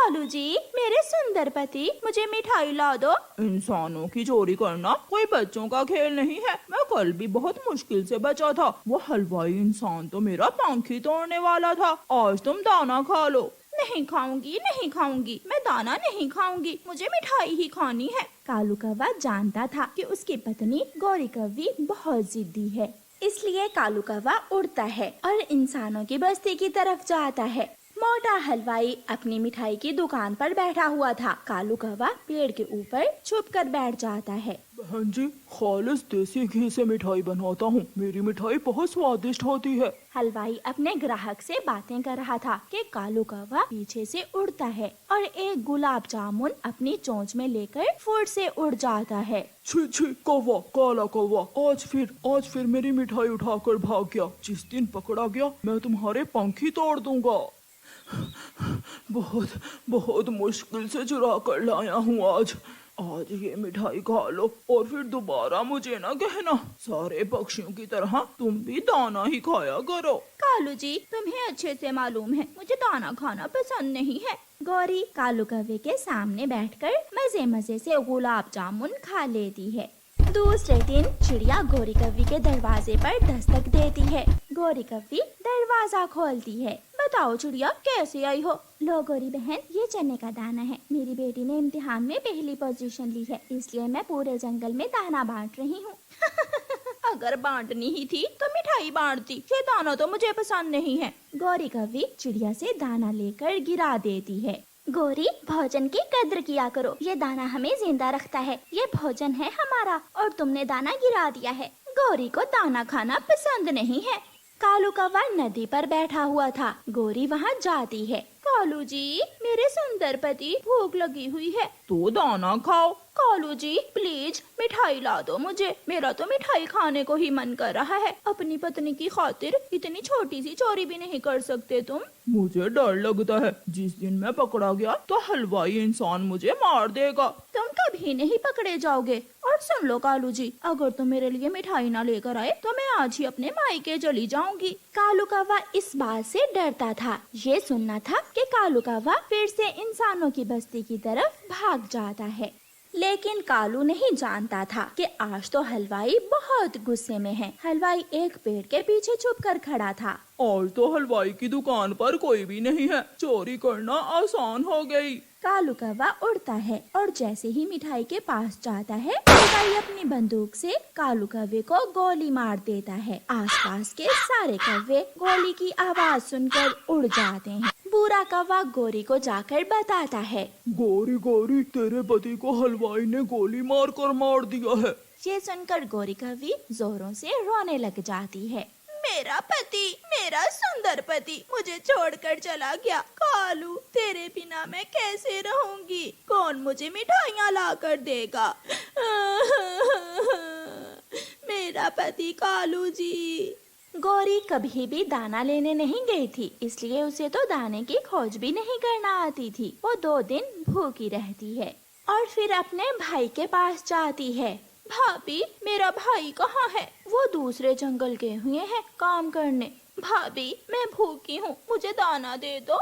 कालू जी, मेरे सुंदर पति, मुझे मिठाई ला दो। इंसानों की चोरी करना कोई बच्चों का खेल नहीं है। मैं कल भी बहुत मुश्किल से बचा था। वो हलवाई इंसान तो मेरा पंख ही तोड़ने वाला था। आज तुम दाना खा लो। नहीं खाऊंगी, नहीं खाऊंगी, मैं दाना नहीं खाऊंगी, मुझे मिठाई ही खानी है। कालू कौवा जानता था कि उसकी पत्नी गौरी कौवी बहुत जिद्दी है, इसलिए कालू कौवा उड़ता है और इंसानों की बस्ती की तरफ जाता है। मोटा हलवाई अपनी मिठाई की दुकान पर बैठा हुआ था। कालू कौवा पेड़ के ऊपर छुप कर बैठ जाता है। बहन जी, खालिस देसी घी से मिठाई बनाता हूँ। मेरी मिठाई बहुत स्वादिष्ट होती है। हलवाई अपने ग्राहक से बातें कर रहा था कि कालू कौवा पीछे से उड़ता है और एक गुलाब जामुन अपनी चोंच में लेकर फुर्र से उड़ जाता है। छी छी, कौवा, काला कौवा, आज फिर मेरी मिठाई उठाकर भाग गया। जिस दिन पकड़ा गया मैं तुम्हारे पंख ही तोड़ दूंगा। बहुत बहुत मुश्किल से चुरा कर लाया हूँ आज ये मिठाई खा लो और फिर दोबारा मुझे ना कहना। सारे पक्षियों की तरह तुम भी दाना ही खाया करो। कालू जी, तुम्हें अच्छे से मालूम है मुझे दाना खाना पसंद नहीं है। गौरी कालू कौवे के सामने बैठकर मजे मजे से गुलाब जामुन खा लेती है। दूसरे दिन चिड़िया गौरी कौवी के दरवाजे पर दस्तक देती है। गौरी कौवी दरवाजा खोलती है। बताओ चिड़िया, कैसे आई हो? लो गौरी बहन, ये चने का दाना है। मेरी बेटी ने इम्तिहान में पहली पोजीशन ली है, इसलिए मैं पूरे जंगल में दाना बांट रही हूँ। अगर बांटनी ही थी तो मिठाई बांटती, ये दाना तो मुझे पसंद नहीं है। गौरी कौवी चिड़िया से दाना लेकर गिरा देती है। गौरी, भोजन की कद्र किया करो, ये दाना हमें जिंदा रखता है, ये भोजन है हमारा और तुमने दाना गिरा दिया है। गौरी को दाना खाना पसंद नहीं है। कालू कौवा नदी पर बैठा हुआ था। गौरी वहाँ जाती है। कालू जी, मेरे सुंदर पति, भूख लगी हुई है। तो दाना खाओ। कालू जी, प्लीज मिठाई ला दो मुझे, मेरा तो मिठाई खाने को ही मन कर रहा है। अपनी पत्नी की खातिर इतनी छोटी सी चोरी भी नहीं कर सकते तुम? मुझे डर लगता है, जिस दिन मैं पकड़ा गया तो हलवाई इंसान मुझे मार देगा। तुम कभी नहीं पकड़े जाओगे। और सुन लो कालू जी, अगर तुम मेरे लिए मिठाई ना लेकर आए तो मैं आज ही अपने मायके चली जाऊंगी। कालू कौवा इस बात से डरता था। ये सुनना था कि कालू कौवा फिर से इंसानों की बस्ती की तरफ भाग जाता है। लेकिन कालू नहीं जानता था कि आज तो हलवाई बहुत गुस्से में है। हलवाई एक पेड़ के पीछे छुप कर खड़ा था। आज तो हलवाई की दुकान पर कोई भी नहीं है, चोरी करना आसान हो गई। कालू कौवा उड़ता है और जैसे ही मिठाई के पास जाता है, हलवाई अपनी बंदूक से कालू कौवे को गोली मार देता है। आसपास के सारे कौवे गोली की आवाज सुनकर उड़ जाते हैं। बुरा कौवा गौरी को जाकर बताता है। गौरी, तेरे पति को हलवाई ने गोली मार कर मार दिया है। ये सुनकर गौरी कौवी जोरों से रोने लग जाती है। मेरा पति, मेरा सुंदर पति मुझे छोड़कर चला गया। कालू, तेरे बिना मैं कैसे रहूंगी? कौन मुझे मिठाइयाँ ला कर देगा? मेरा पति कालू जी। गौरी कभी भी दाना लेने नहीं गई थी, इसलिए उसे तो दाने की खोज भी नहीं करना आती थी। वो 2 दिन भूखी रहती है और फिर अपने भाई के पास जाती है। भाभी, मेरा भाई कहाँ है? वो दूसरे जंगल गए हुए हैं काम करने। भाभी, मैं भूखी हूँ, मुझे दाना दे दो।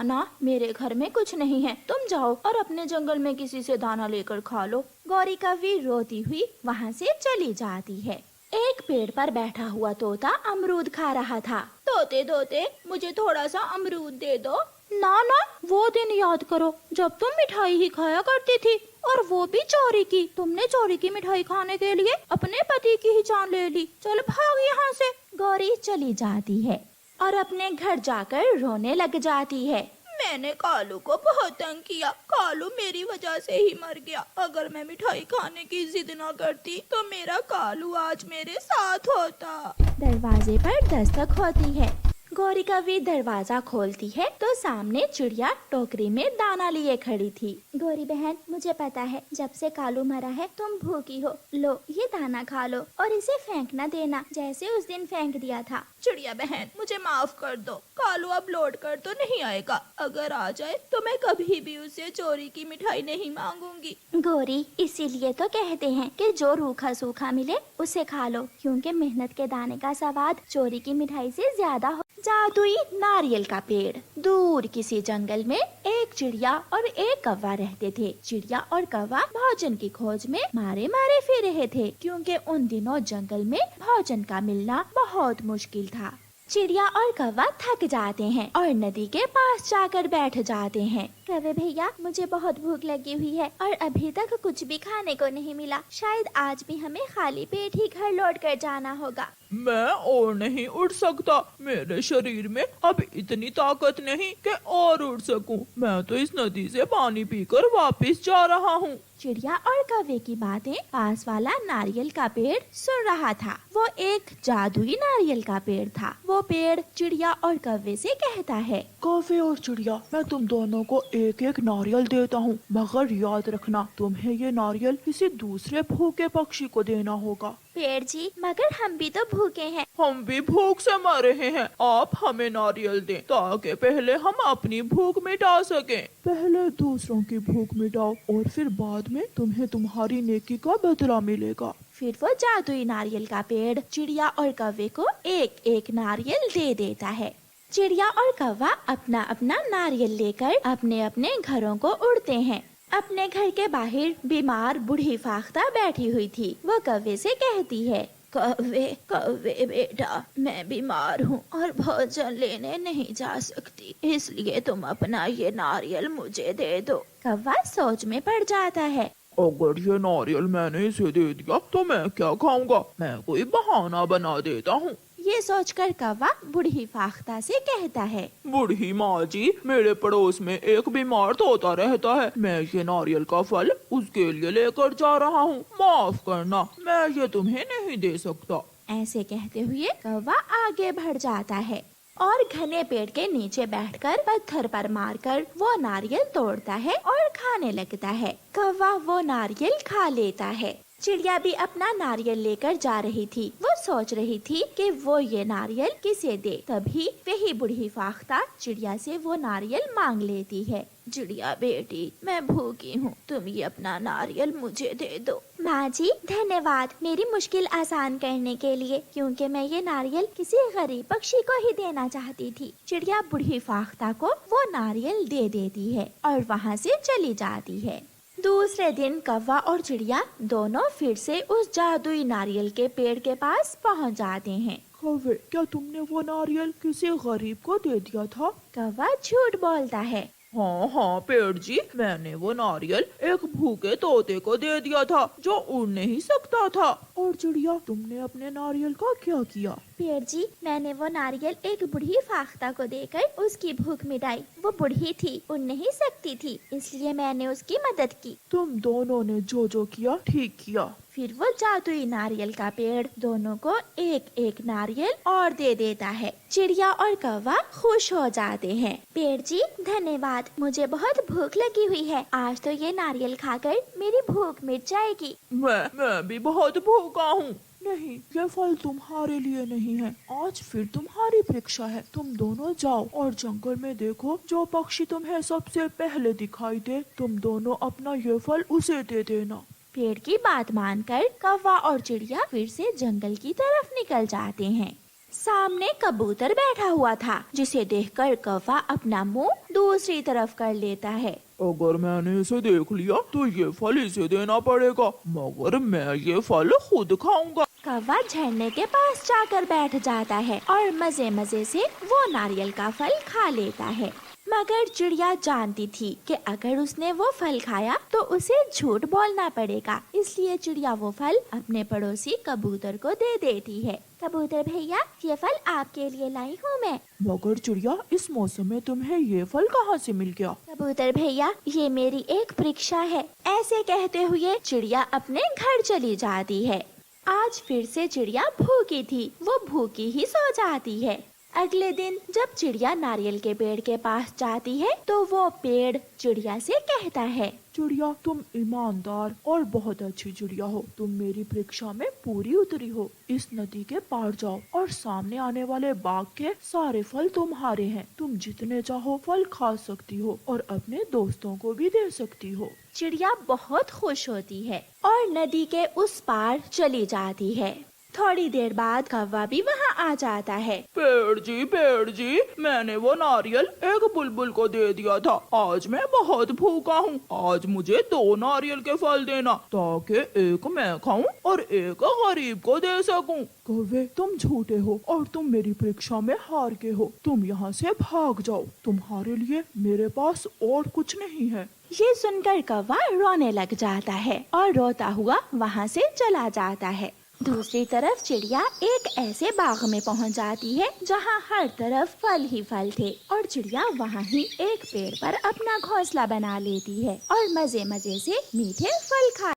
ना, मेरे घर में कुछ नहीं है, तुम जाओ और अपने जंगल में किसी से दाना लेकर खा लो। गौरी कौवी रोती हुई वहाँ से चली जाती है। एक पेड़ पर बैठा हुआ तोता अमरूद खा रहा था। तोते, मुझे थोड़ा सा अमरूद दे दो। ना, वो दिन याद करो जब तुम मिठाई ही खाया करती थी, और वो भी चोरी की। तुमने चोरी की मिठाई खाने के लिए अपने पति की ही जान ले ली। चल भाग यहाँ से। गौरी चली जाती है और अपने घर जाकर रोने लग जाती है। मैंने कालू को बहुत तंग किया। कालू मेरी वजह से ही मर गया। अगर मैं मिठाई खाने की जिद न करती तो मेरा कालू आज मेरे साथ होता। दरवाजे पर दस्तक होती है। गौरी कौवी दरवाजा खोलती है तो सामने चिड़िया टोकरी में दाना लिए खड़ी थी। गौरी बहन, मुझे पता है जब से कालू मरा है तुम भूखी हो। लो, ये दाना खा लो और इसे फेंक न देना जैसे उस दिन फेंक दिया था। चिड़िया बहन, मुझे माफ कर दो। कालू अब लौट कर तो नहीं आएगा। अगर आ जाए तो मैं कभी भी उसे चोरी की मिठाई नहीं मांगूंगी। गौरी, इसीलिए तो कहते हैं कि जो रूखा सूखा मिले उसे खा लो, क्योंकि मेहनत के दाने का स्वाद चोरी की मिठाई से ज्यादा जादुई नारियल का पेड़। दूर किसी जंगल में एक चिड़िया और एक कौवा रहते थे। चिड़िया और कौवा भोजन की खोज में मारे मारे फिर रहे थे, क्योंकि उन दिनों जंगल में भोजन का मिलना बहुत मुश्किल था। चिड़िया और कौवा थक जाते हैं और नदी के पास जाकर बैठ जाते हैं। कौवे भैया, मुझे बहुत भूख लगी हुई है और अभी तक कुछ भी खाने को नहीं मिला। शायद आज भी हमें खाली पेट ही घर लौट कर जाना होगा। मैं और नहीं उड़ सकता। मेरे शरीर में अब इतनी ताकत नहीं कि और उड़ सकूं। मैं तो इस नदी से पानी पीकर वापस जा रहा हूँ। चिड़िया और कौवे की बातें पास वाला नारियल का पेड़ सुन रहा था। वो एक जादुई नारियल का पेड़ था। वो पेड़ चिड़िया और कौवे से कहता है, कौवे और चिड़िया, मैं तुम दोनों को एक एक नारियल देता हूँ, मगर याद रखना तुम्हें ये नारियल किसी दूसरे भूखे पक्षी को देना होगा। पेड़ जी, मगर हम भी तो भूखे हैं। हम भी भूख से मर रहे हैं। आप हमें नारियल दें ताकि पहले हम अपनी भूख मिटा सकें। पहले दूसरों की भूख मिटाओ और फिर बाद में तुम्हें तुम्हारी नेकी का बदला मिलेगा। फिर वो जादुई नारियल का पेड़ चिड़िया और कौवे को एक एक नारियल दे देता है। चिड़िया और कौवा अपना अपना नारियल लेकर अपने अपने घरों को उड़ते हैं। अपने घर के बाहर बीमार बूढ़ी फाख्ता बैठी हुई थी। वो कौवे से कहती है, कौवे कौवे बेटा, मैं बीमार हूँ और भोजन लेने नहीं जा सकती, इसलिए तुम अपना ये नारियल मुझे दे दो। कौवा सोच में पड़ जाता है। अगर ये नारियल मैंने इसे दे दिया तो मैं क्या खाऊंगा? मैं कोई बहाना बना देता हूँ। ये सोचकर कौवा बूढ़ी फाख्ता से कहता है, बूढ़ी माँ जी, मेरे पड़ोस में एक बीमार तोता रहता है। मैं ये नारियल का फल उसके लिए लेकर जा रहा हूँ। माफ करना, मैं ये तुम्हें नहीं दे सकता। ऐसे कहते हुए कौवा आगे बढ़ जाता है और घने पेड़ के नीचे बैठकर पत्थर पर मारकर वो नारियल तोड़ता है और खाने लगता है। कौवा वो नारियल खा लेता है। चिड़िया भी अपना नारियल लेकर जा रही थी। वो सोच रही थी कि वो ये नारियल किसे दे। तभी वही बूढ़ी फाख्ता चिड़िया से वो नारियल मांग लेती है। चिड़िया बेटी, मैं भूखी हूँ, तुम ये अपना नारियल मुझे दे दो। माँ जी, धन्यवाद मेरी मुश्किल आसान करने के लिए, क्योंकि मैं ये नारियल किसी गरीब पक्षी को ही देना चाहती थी। चिड़िया बूढ़ी फाख्ता को वो नारियल दे देती है और वहाँ से चली जाती है। दूसरे दिन कौवा और चिड़िया दोनों फिर से उस जादुई नारियल के पेड़ के पास पहुंच जाते हैं। कौवे, क्या तुमने वो नारियल किसी गरीब को दे दिया था? कौवा झूठ बोलता है। हाँ हाँ पेड़ जी, मैंने वो नारियल एक भूखे तोते को दे दिया था जो उड़ नहीं सकता था। और चिड़िया, तुमने अपने नारियल का क्या किया? पेड़ जी, मैंने वो नारियल एक बूढ़ी फाख्ता को देकर उसकी भूख मिटाई। वो बूढ़ी थी, उड़ नहीं सकती थी, इसलिए मैंने उसकी मदद की। तुम दोनों ने जो किया ठीक किया। फिर वो जादुई नारियल का पेड़ दोनों को एक एक नारियल और दे देता है। चिड़िया और कौवा खुश हो जाते हैं। पेड़ जी, धन्यवाद, मुझे बहुत भूख लगी हुई है। आज तो ये नारियल खाकर मेरी भूख मिट जाएगी। मैं भी बहुत भूखा हूँ। नहीं, ये फल तुम्हारे लिए नहीं है। आज फिर तुम्हारी परीक्षा है। तुम दोनों जाओ और जंगल में देखो, जो पक्षी तुम्हें सबसे पहले दिखाई दे, तुम दोनों अपना ये फल उसे दे देना। पेड़ की बात मानकर कौवा और चिड़िया फिर से जंगल की तरफ निकल जाते हैं। सामने कबूतर बैठा हुआ था, जिसे देखकर कौवा अपना मुंह दूसरी तरफ कर लेता है। अगर मैंने इसे देख लिया तो ये फल इसे देना पड़ेगा, मगर मैं ये फल खुद खाऊंगा। कौवा झरने के पास जाकर बैठ जाता है और मजे मजे से वो नारियल का फल खा लेता है। मगर चिड़िया जानती थी कि अगर उसने वो फल खाया तो उसे झूठ बोलना पड़ेगा, इसलिए चिड़िया वो फल अपने पड़ोसी कबूतर को दे देती है। कबूतर भैया, ये फल आपके लिए लाई हूँ मैं। मगर चिड़िया, इस मौसम में तुम्हें ये फल कहाँ से मिल गया? कबूतर भैया, ये मेरी एक परीक्षा है। ऐसे कहते हुए चिड़िया अपने घर चली जाती है। आज फिर से चिड़िया भूखी थी, वो भूखी ही सो जाती है। अगले दिन जब चिड़िया नारियल के पेड़ के पास जाती है तो वो पेड़ चिड़िया से कहता है, चिड़िया, तुम ईमानदार और बहुत अच्छी चिड़िया हो। तुम मेरी परीक्षा में पूरी उतरी हो। इस नदी के पार जाओ और सामने आने वाले बाग के सारे फल तुम्हारे हैं। तुम जितने चाहो फल खा सकती हो और अपने दोस्तों को भी दे सकती हो। चिड़िया बहुत खुश होती है और नदी के उस पार चली जाती है। थोड़ी देर बाद कौवा भी वहाँ आ जाता है। पेड़ जी, मैंने वो नारियल एक बुलबुल को दे दिया था। आज मैं बहुत भूखा हूँ। आज मुझे 2 नारियल के फल देना, ताकि एक मैं खाऊं और एक गरीब को दे सकूं। कौवे, तुम झूठे हो और तुम मेरी परीक्षा में हार के हो। तुम यहाँ से भाग जाओ। तुम्हारे लिए मेरे पास और कुछ नहीं है। ये सुनकर कौवा रोने लग जाता है और रोता हुआ वहाँ से चला जाता है। दूसरी तरफ चिड़िया एक ऐसे बाग में पहुँच जाती है जहाँ हर तरफ फल ही फल थे, और चिड़िया वहाँ ही एक पेड़ पर अपना घोंसला बना लेती है और मजे मजे से मीठे फल खा